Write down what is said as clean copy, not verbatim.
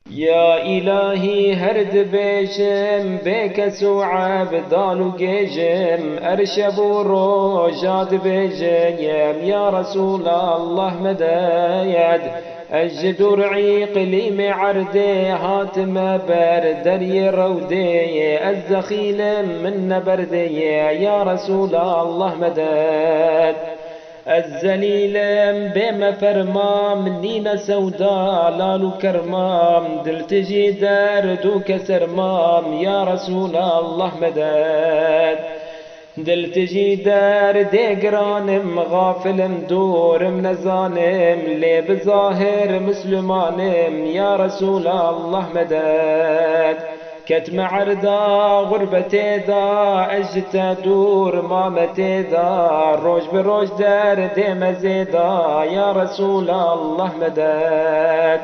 يا إلهي هرد بيشم بك سوعب دالو جيجم أرشب روجات بيجم يا رسول الله مدايد أجد رعيق لي معردي هاتم بردري رودي الزخيل من بردي يا رسول الله مدد الزليل بما فرمام نينا سودا لالو كرمام دلتجي دردوك سرمام يا رسول الله مدد دلتجي دار ديقرانم غافلم دورم نزانم لي بظاهر مسلمانم يا رسول الله مدد كتم عردا غربتي دا اجتا دور مامتي دا روج بروج دار دي مزيدا يا رسول الله مدد